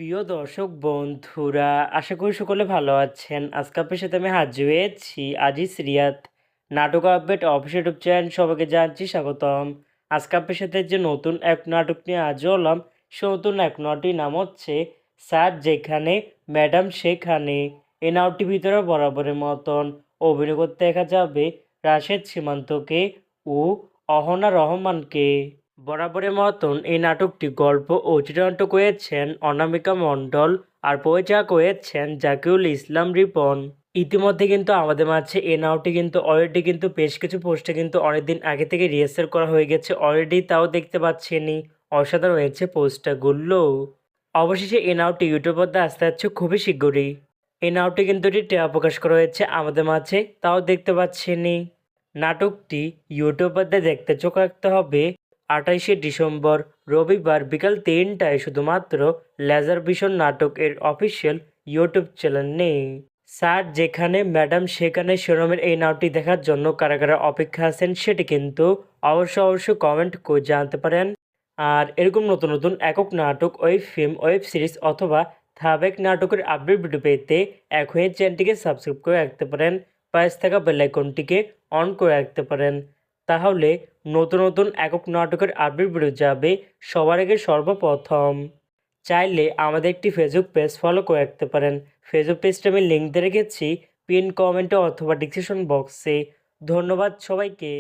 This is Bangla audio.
প্রিয় দর্শক বন্ধুরা, আশা করি সকলে ভালো আছেন। আজকে আপনার সাথে আমি হাজির হয়েছি আজিজ রিয়াদ নাটক আপডেট অফিসিয়াল ইউটিউব চ্যানেল। সবাইকে জানাচ্ছি স্বাগতম। আজকে আপনার সাথে যে নতুন এক নাটক নিয়ে হাজির হলাম, সে নতুন এক নাটকটির নাম হচ্ছে স্যার যেখানে ম্যাডাম সেখানে। এই নাটকটির ভিতরে বরাবরের মতন অভিনয় করতে দেখা যাবে রাশেদ সীমান্তকে ও অহনা রহমানকে। বরাবরের মতন এই নাটকটি গল্প ও চিত্রনাট্য করেছেন অনামিকা মণ্ডল আর পরিচালক করেছেন জাকিউল ইসলাম রিপন। ইতিমধ্যে কিন্তু আমাদের মাঝে এই নাটকটি কিন্তু অলরেডি কিন্তু বেশ কিছু পোস্টে কিন্তু অনেকদিন আগে থেকে রিহার্সাল করা হয়ে গেছে অলরেডি, তাও দেখতে পাচ্ছেনি। অসাধারণ হয়েছে পোস্টারগুলো। অবশেষে এই নাটকটি ইউটিউব মধ্যে আসতে যাচ্ছে খুবই শীঘ্রই। এই নাটকটি কিন্তু এটি ট্রেলার প্রকাশ করা হয়েছে আমাদের মাঝে, তাও দেখতে পাচ্ছেনি। নাটকটি ইউটিউব মধ্যে দেখতে চোখ রাখতে হবে 28শে ডিসেম্বর রবিবার বিকাল 3টায় শুধুমাত্র লেজার ভিশন নাটক এর অফিসিয়াল ইউটিউব চ্যানেল নেই। স্যার যেখানে ম্যাডাম সেখানে শিরোনামের এই নাটকটি দেখার জন্য কারা কারা অপেক্ষা আছেন সেটি কিন্তু অবশ্যই কমেন্ট করে জানাতে পারেন। আর এরকম নতুন নতুন একক নাটক, ওয়েব ফিল্ম, ওয়েব সিরিজ অথবা ধারাবাহিক নাটকের আপডেট ভিডিও পেতে এখনই চ্যানেলটিকে সাবস্ক্রাইব করে রাখতে পারেন, পাশে থাকা বেল আইকনটিকে অন করে রাখতে পারেন। তাহলে নতুন নতুন একক নাটকের আপডেট ভিডিও যাবে সবার আগে সর্বপ্রথম। চাইলে আমাদের একটি ফেসবুক পেজ ফলো করে রাখতে পারেন। ফেসবুক পেজটা আমি লিঙ্ক দিয়ে রেখেছি পিন কমেন্টে অথবা ডিসক্রিপশন বক্সে। ধন্যবাদ সবাইকে।